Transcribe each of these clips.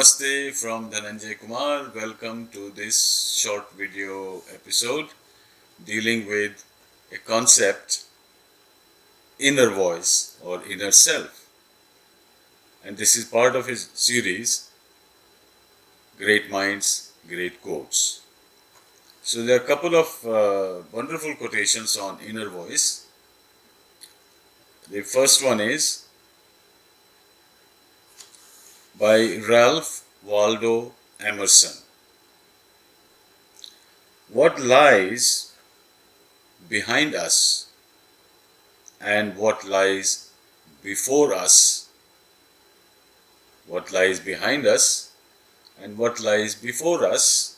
Namaste from Dhananjaya Kumar. Welcome to this short video episode dealing with a concept, inner voice or inner self. And this is part of his series, Great Minds, Great Quotes. So there are a couple of wonderful quotations on inner voice. The first one is by Ralph Waldo Emerson. What lies behind us and what lies before us, what lies behind us and what lies before us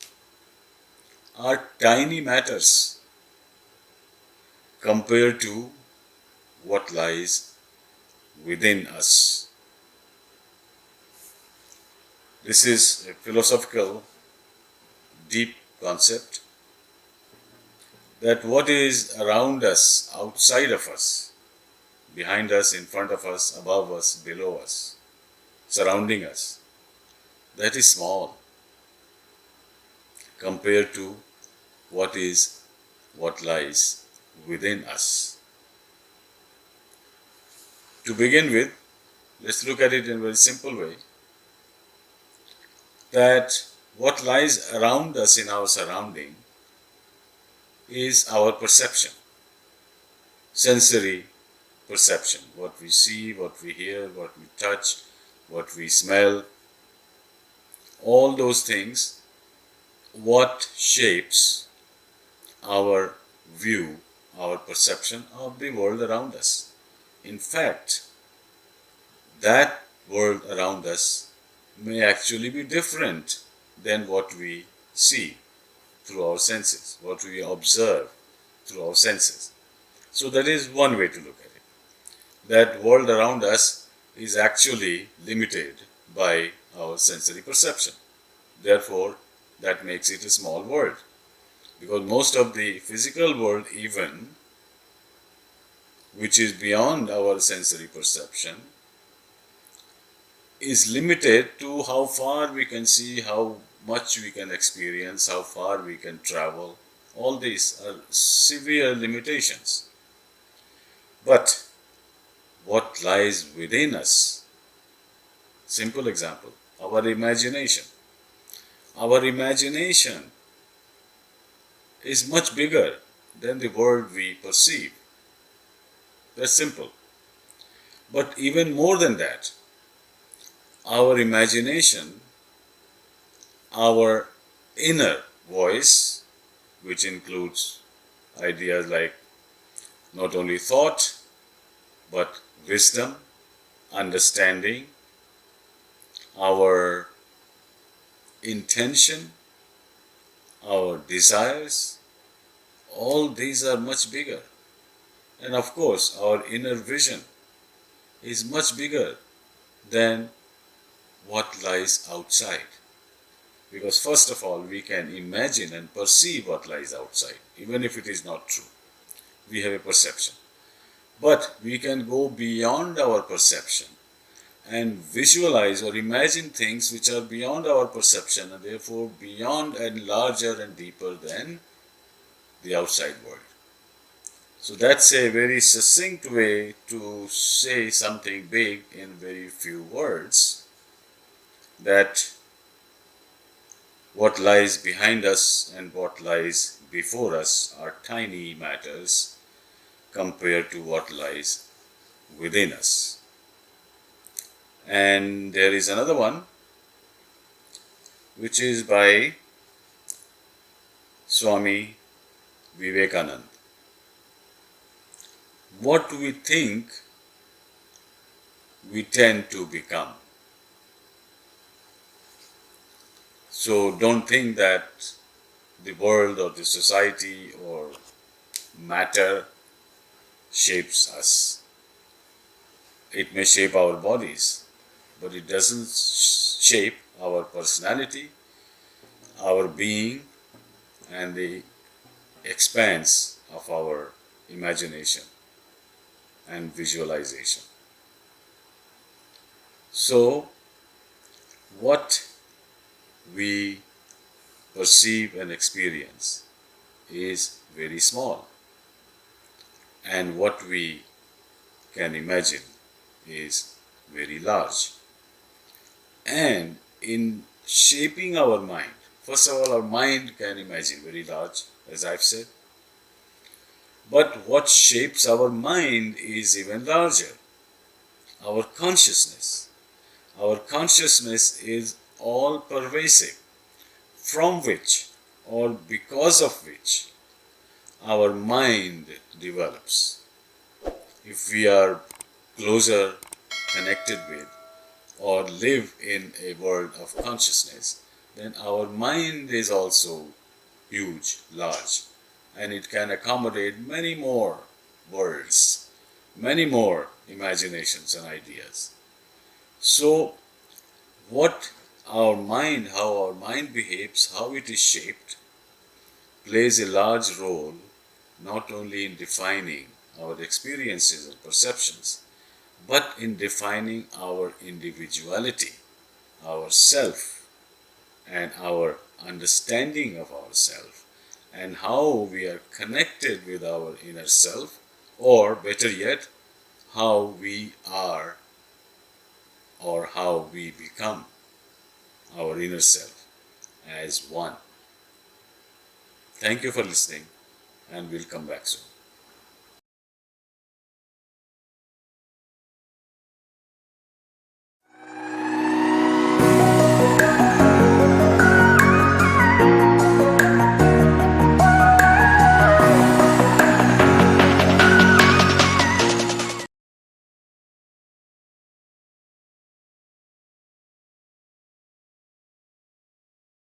are tiny matters compared to what lies within us. This is a philosophical, deep concept that what is around us, outside of us, behind us, in front of us, above us, below us, surrounding us, that is small compared to what lies within us. To begin with, let's look at it in a very simple way, that what lies around us in our surrounding is our perception, sensory perception, what we see, what we hear, what we touch, what we smell, all those things, what shapes our view, our perception of the world around us. In fact, that world around us may actually be different than what we see through our senses, what we observe through our senses. So that is one way to look at it. That world around us is actually limited by our sensory perception. Therefore, that makes it a small world. Because most of the physical world even, which is beyond our sensory perception, is limited to how far we can see, how much we can experience, how far we can travel. All these are severe limitations. But what lies within us? Simple example, our imagination. Our imagination is much bigger than the world we perceive. That's simple. But even more than that, our imagination, our inner voice, which includes ideas like not only thought, but wisdom, understanding, our intention, our desires, all these are much bigger. And of course, our inner vision is much bigger than what lies outside. Because first of all, we can imagine and perceive what lies outside, even if it is not true. We have a perception. But we can go beyond our perception and visualize or imagine things which are beyond our perception and therefore beyond and larger and deeper than the outside world. So that's a very succinct way to say something big in very few words, that what lies behind us and what lies before us are tiny matters compared to what lies within us. And there is another one which is by Swami Vivekananda. What we think, we tend to become. So don't think that the world or the society or matter shapes us. It may shape our bodies, but it doesn't shape our personality, our being, and the expanse of our imagination and visualization. So, what we perceive and experience is very small, and what we can imagine is very large. And in shaping our mind, first of all, our mind can imagine very large, as I've said, but what shapes our mind is even larger, our consciousness. Our consciousness is all pervasive, from which or because of which our mind develops. If we are closer connected with or live in a world of consciousness, then our mind is also huge, large, and it can accommodate many more worlds, many more imaginations and ideas. So, how our mind behaves, how it is shaped, plays a large role not only in defining our experiences and perceptions, but in defining our individuality, our self, and our understanding of ourself, and how we are connected with our inner self, or better yet, how we are or how we become our inner self as one. Thank you for listening, and we'll come back soon.